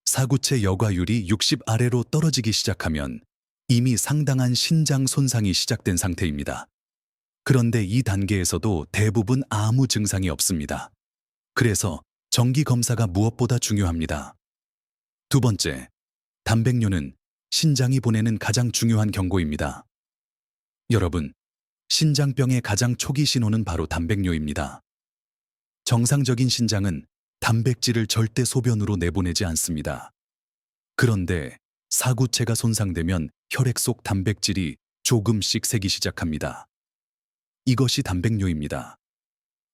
사구체 여과율이 60 아래로 떨어지기 시작하면 이미 상당한 신장 손상이 시작된 상태입니다. 그런데 이 단계에서도 대부분 아무 증상이 없습니다. 그래서 정기 검사가 무엇보다 중요합니다. 두 번째, 단백뇨는 신장이 보내는 가장 중요한 경고입니다. 여러분, 신장병의 가장 초기 신호는 바로 단백뇨입니다. 정상적인 신장은 단백질을 절대 소변으로 내보내지 않습니다. 그런데 사구체가 손상되면 혈액 속 단백질이 조금씩 새기 시작합니다. 이것이 단백뇨입니다.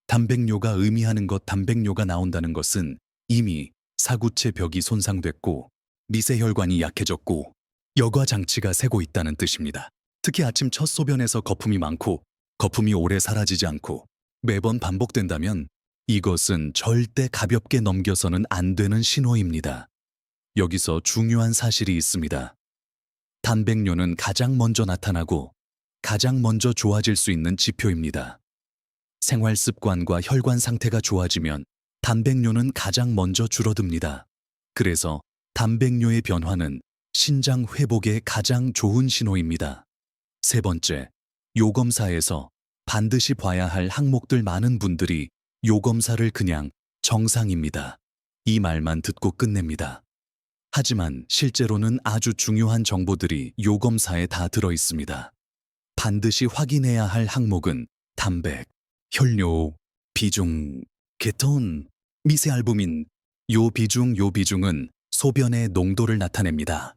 단백뇨가 의미하는 것, 단백뇨가 나온다는 것은 이미 사구체 벽이 손상됐고 미세혈관이 약해졌고 여과 장치가 새고 있다는 뜻입니다. 특히 아침 첫 소변에서 거품이 많고 거품이 오래 사라지지 않고 매번 반복된다면 이것은 절대 가볍게 넘겨서는 안 되는 신호입니다. 여기서 중요한 사실이 있습니다. 단백뇨는 가장 먼저 나타나고 가장 먼저 좋아질 수 있는 지표입니다. 생활 습관과 혈관 상태가 좋아지면 단백뇨는 가장 먼저 줄어듭니다. 그래서 단백뇨의 변화는 신장 회복에 가장 좋은 신호입니다. 세 번째, 요검사에서 반드시 봐야 할 항목들. 많은 분들이 요검사를 그냥 정상입니다, 이 말만 듣고 끝냅니다. 하지만 실제로는 아주 중요한 정보들이 요검사에 다 들어 있습니다. 반드시 확인해야 할 항목은 단백, 혈뇨, 비중, 케톤, 미세알부민. 요 비중은 소변의 농도를 나타냅니다.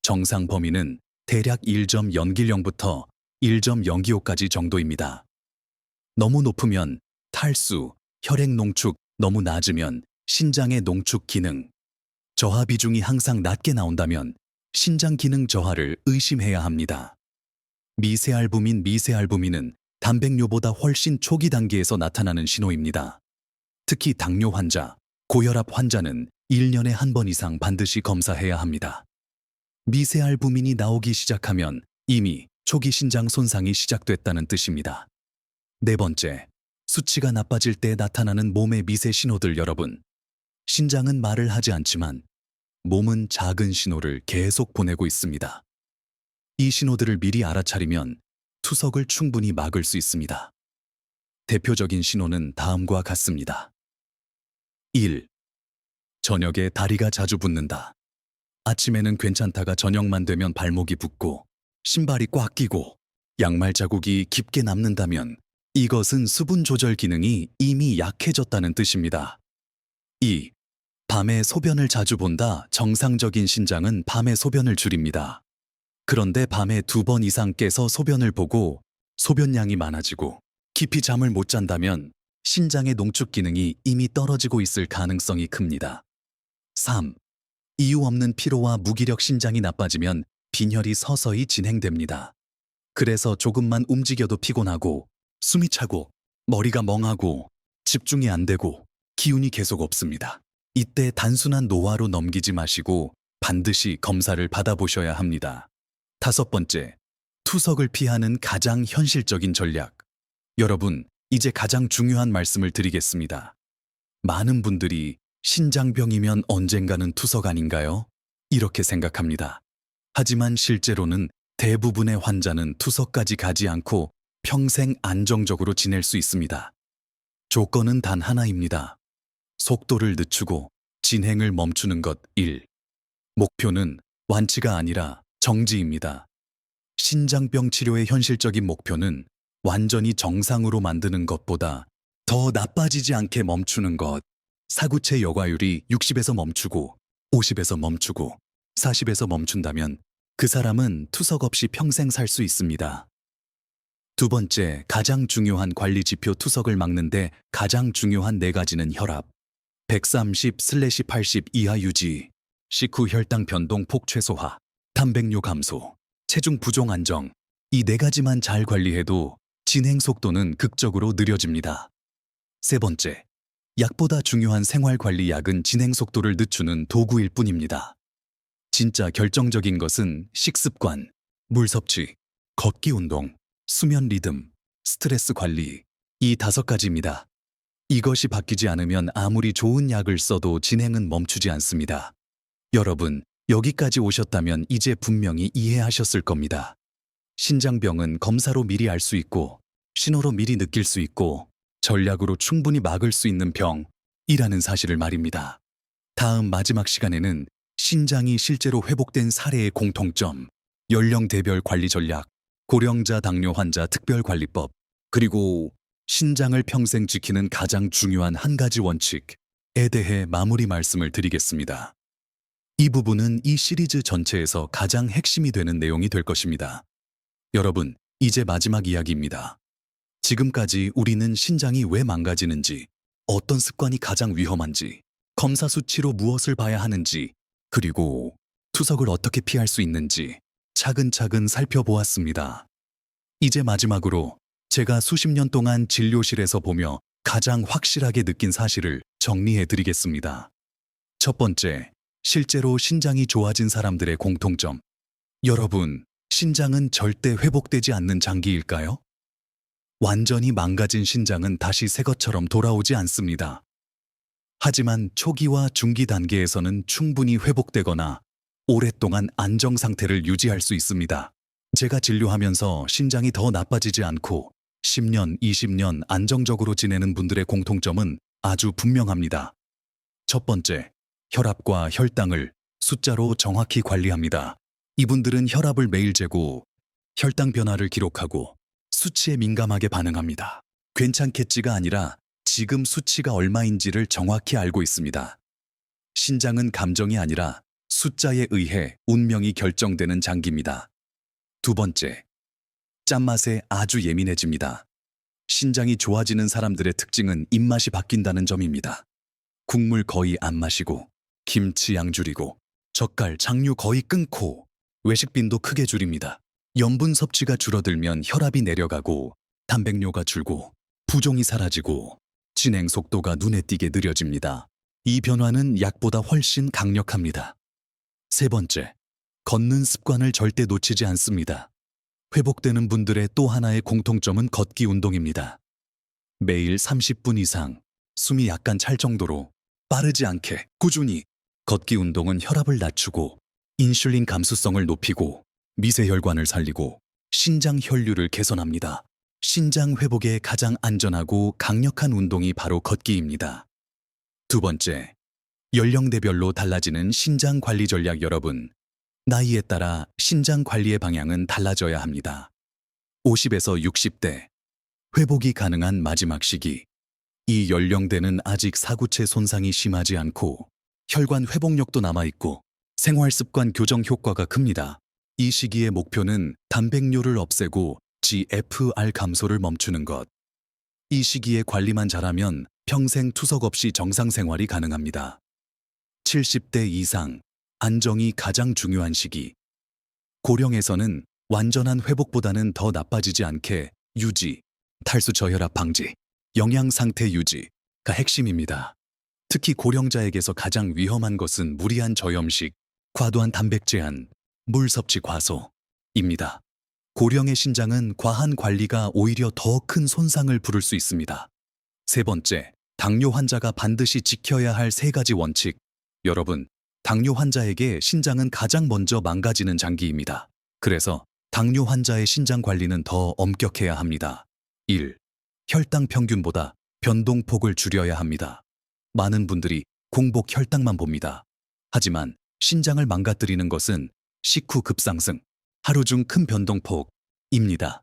정상 범위는 대략 1.010부터 1.025까지 정도입니다. 너무 높으면 탈수, 혈액 농축, 너무 낮으면 신장의 농축 기능. 저하 비중이 항상 낮게 나온다면 신장 기능 저하를 의심해야 합니다. 미세알부민은 단백뇨보다 훨씬 초기 단계에서 나타나는 신호입니다. 특히 당뇨 환자, 고혈압 환자는 1년에 한 번 이상 반드시 검사해야 합니다. 미세알부민이 나오기 시작하면 이미 초기 신장 손상이 시작됐다는 뜻입니다. 네 번째, 수치가 나빠질 때 나타나는 몸의 미세 신호들 여러분. 신장은 말을 하지 않지만 몸은 작은 신호를 계속 보내고 있습니다. 이 신호들을 미리 알아차리면 투석을 충분히 막을 수 있습니다. 대표적인 신호는 다음과 같습니다. 1. 저녁에 다리가 자주 붓는다. 아침에는 괜찮다가 저녁만 되면 발목이 붓고 신발이 꽉 끼고 양말 자국이 깊게 남는다면 이것은 수분 조절 기능이 이미 약해졌다는 뜻입니다. 2. 밤에 소변을 자주 본다. 정상적인 신장은 밤에 소변을 줄입니다. 그런데 밤에 2번 이상 깨서 소변을 보고 소변량이 많아지고 깊이 잠을 못 잔다면 신장의 농축 기능이 이미 떨어지고 있을 가능성이 큽니다. 3. 이유 없는 피로와 무기력 신장이 나빠지면 빈혈이 서서히 진행됩니다. 그래서 조금만 움직여도 피곤하고 숨이 차고 머리가 멍하고 집중이 안 되고 기운이 계속 없습니다. 이때 단순한 노화로 넘기지 마시고 반드시 검사를 받아보셔야 합니다. 5번째, 투석을 피하는 가장 현실적인 전략. 여러분, 이제 가장 중요한 말씀을 드리겠습니다. 많은 분들이 신장병이면 언젠가는 투석 아닌가요? 이렇게 생각합니다. 하지만 실제로는 대부분의 환자는 투석까지 가지 않고 평생 안정적으로 지낼 수 있습니다. 조건은 단 하나입니다. 속도를 늦추고 진행을 멈추는 것. 1. 목표는 완치가 아니라 정지입니다. 신장병 치료의 현실적인 목표는 완전히 정상으로 만드는 것보다 더 나빠지지 않게 멈추는 것. 사구체 여과율이 60에서 멈추고 50에서 멈추고 40에서 멈춘다면 그 사람은 투석 없이 평생 살 수 있습니다. 2번째, 가장 중요한 관리 지표. 투석을 막는데 가장 중요한 4가지는 혈압 130/80 이하 유지, 식후 혈당 변동 폭 최소화, 단백뇨 감소, 체중 부종 안정. 이 4가지만 잘 관리해도 진행 속도는 극적으로 느려집니다. 3번째, 약보다 중요한 생활관리. 약은 진행 속도를 늦추는 도구일 뿐입니다. 진짜 결정적인 것은 식습관, 물 섭취, 걷기 운동, 수면 리듬, 스트레스 관리. 이 5가지입니다. 이것이 바뀌지 않으면 아무리 좋은 약을 써도 진행은 멈추지 않습니다. 여러분, 여기까지 오셨다면 이제 분명히 이해하셨을 겁니다. 신장병은 검사로 미리 알 수 있고 신호로 미리 느낄 수 있고 전략으로 충분히 막을 수 있는 병이라는 사실을 말입니다. 다음 마지막 시간에는 신장이 실제로 회복된 사례의 공통점, 연령대별 관리 전략, 고령자 당뇨 환자 특별관리법, 그리고 신장을 평생 지키는 가장 중요한 한 가지 원칙에 대해 마무리 말씀을 드리겠습니다. 이 부분은 이 시리즈 전체에서 가장 핵심이 되는 내용이 될 것입니다. 여러분, 이제 마지막 이야기입니다. 지금까지 우리는 신장이 왜 망가지는지, 어떤 습관이 가장 위험한지, 검사 수치로 무엇을 봐야 하는지, 그리고 투석을 어떻게 피할 수 있는지 차근차근 살펴보았습니다. 이제 마지막으로 제가 수십 년 동안 진료실에서 보며 가장 확실하게 느낀 사실을 정리해 드리겠습니다. 첫 번째, 실제로 신장이 좋아진 사람들의 공통점. 여러분, 신장은 절대 회복되지 않는 장기일까요? 완전히 망가진 신장은 다시 새 것처럼 돌아오지 않습니다. 하지만 초기와 중기 단계에서는 충분히 회복되거나 오랫동안 안정 상태를 유지할 수 있습니다. 제가 진료하면서 신장이 더 나빠지지 않고 10년, 20년 안정적으로 지내는 분들의 공통점은 아주 분명합니다. 첫 번째, 혈압과 혈당을 숫자로 정확히 관리합니다. 이분들은 혈압을 매일 재고 혈당 변화를 기록하고 수치에 민감하게 반응합니다. 괜찮겠지가 아니라 지금 수치가 얼마인지를 정확히 알고 있습니다. 신장은 감정이 아니라 숫자에 의해 운명이 결정되는 장기입니다. 두 번째, 짠맛에 아주 예민해집니다. 신장이 좋아지는 사람들의 특징은 입맛이 바뀐다는 점입니다. 국물 거의 안 마시고, 김치 양 줄이고, 젓갈, 장류 거의 끊고, 외식 빈도 크게 줄입니다. 염분 섭취가 줄어들면 혈압이 내려가고, 단백뇨가 줄고, 부종이 사라지고, 진행 속도가 눈에 띄게 느려집니다. 이 변화는 약보다 훨씬 강력합니다. 세 번째, 걷는 습관을 절대 놓치지 않습니다. 회복되는 분들의 또 하나의 공통점은 걷기 운동입니다. 매일 30분 이상 숨이 약간 찰 정도로 빠르지 않게 꾸준히 걷기 운동은 혈압을 낮추고 인슐린 감수성을 높이고 미세혈관을 살리고 신장 혈류를 개선합니다. 신장 회복에 가장 안전하고 강력한 운동이 바로 걷기입니다. 두 번째, 연령대별로 달라지는 신장 관리 전략. 여러분, 나이에 따라 신장 관리의 방향은 달라져야 합니다. 50에서 60대, 회복이 가능한 마지막 시기. 이 연령대는 아직 사구체 손상이 심하지 않고 혈관 회복력도 남아있고 생활습관 교정 효과가 큽니다. 이 시기의 목표는 단백뇨를 없애고 GFR 감소를 멈추는 것. 이 시기에 관리만 잘하면 평생 투석 없이 정상 생활이 가능합니다. 70대 이상, 안정이 가장 중요한 시기. 고령에서는 완전한 회복보다는 더 나빠지지 않게 유지, 탈수 저혈압 방지, 영양 상태 유지가 핵심입니다. 특히 고령자에게서 가장 위험한 것은 무리한 저염식, 과도한 단백 제한, 물 섭취 과소입니다. 고령의 신장은 과한 관리가 오히려 더 큰 손상을 부를 수 있습니다. 세 번째, 당뇨 환자가 반드시 지켜야 할 3가지 원칙. 여러분, 당뇨 환자에게 신장은 가장 먼저 망가지는 장기입니다. 그래서 당뇨 환자의 신장 관리는 더 엄격해야 합니다. 1. 혈당 평균보다 변동폭을 줄여야 합니다. 많은 분들이 공복 혈당만 봅니다. 하지만 신장을 망가뜨리는 것은 식후 급상승, 하루 중 큰 변동폭입니다.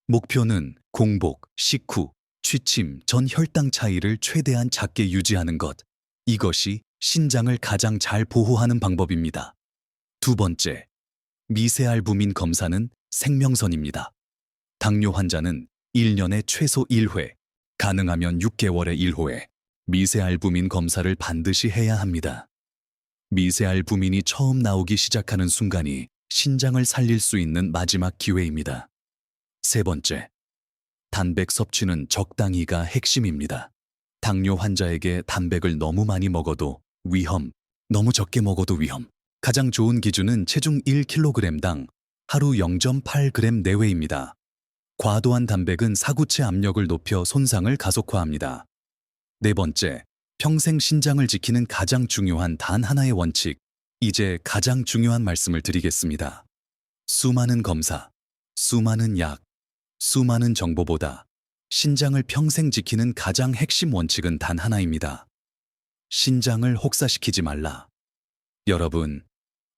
목표는 공복, 식후, 취침 전 혈당 차이를 최대한 작게 유지하는 것. 이것이 신장을 가장 잘 보호하는 방법입니다. 두 번째, 미세알부민 검사는 생명선입니다. 당뇨 환자는 1년에 최소 1회, 가능하면 6개월에 1회 미세알부민 검사를 반드시 해야 합니다. 미세알부민이 처음 나오기 시작하는 순간이 신장을 살릴 수 있는 마지막 기회입니다. 세 번째, 단백 섭취는 적당히가 핵심입니다. 당뇨 환자에게 단백을 너무 많이 먹어도 위험, 너무 적게 먹어도 위험. 가장 좋은 기준은 체중 1kg당 하루 0.8g 내외입니다. 과도한 단백은 사구체 압력을 높여 손상을 가속화합니다. 네 번째, 평생 신장을 지키는 가장 중요한 단 하나의 원칙. 이제 가장 중요한 말씀을 드리겠습니다. 수많은 검사, 수많은 약, 수많은 정보보다 신장을 평생 지키는 가장 핵심 원칙은 단 하나입니다. 신장을 혹사시키지 말라. 여러분,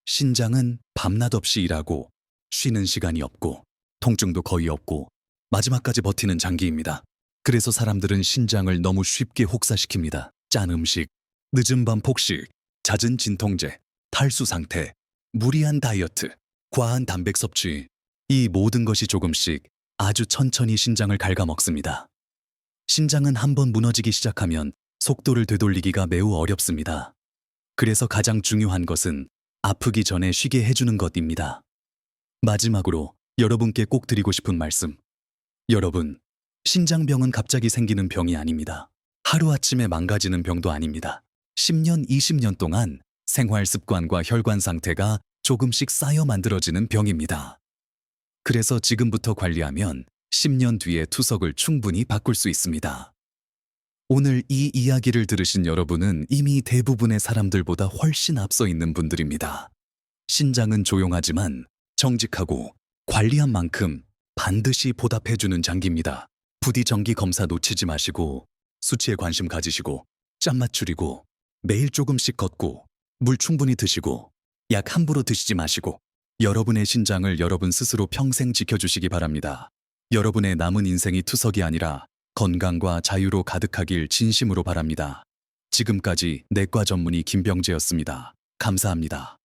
신장은 밤낮 없이 일하고 쉬는 시간이 없고 통증도 거의 없고 마지막까지 버티는 장기입니다. 그래서 사람들은 신장을 너무 쉽게 혹사시킵니다. 짠 음식, 늦은 밤 폭식, 잦은 진통제, 탈수 상태, 무리한 다이어트, 과한 단백 섭취, 이 모든 것이 조금씩 아주 천천히 신장을 갉아먹습니다. 신장은 한번 무너지기 시작하면 속도를 되돌리기가 매우 어렵습니다. 그래서 가장 중요한 것은 아프기 전에 쉬게 해주는 것입니다. 마지막으로 여러분께 꼭 드리고 싶은 말씀. 여러분, 신장병은 갑자기 생기는 병이 아닙니다. 하루아침에 망가지는 병도 아닙니다. 10년, 20년 동안 생활 습관과 혈관 상태가 조금씩 쌓여 만들어지는 병입니다. 그래서 지금부터 관리하면 10년 뒤에 투석을 충분히 바꿀 수 있습니다. 오늘 이 이야기를 들으신 여러분은 이미 대부분의 사람들보다 훨씬 앞서 있는 분들입니다. 신장은 조용하지만 정직하고 관리한 만큼 반드시 보답해주는 장기입니다. 부디 정기 검사 놓치지 마시고 수치에 관심 가지시고 짬맛 줄이고 매일 조금씩 걷고 물 충분히 드시고 약 함부로 드시지 마시고 여러분의 신장을 여러분 스스로 평생 지켜주시기 바랍니다. 여러분의 남은 인생이 투석이 아니라 건강과 자유로 가득하길 진심으로 바랍니다. 지금까지 내과 전문의 김병재였습니다. 감사합니다.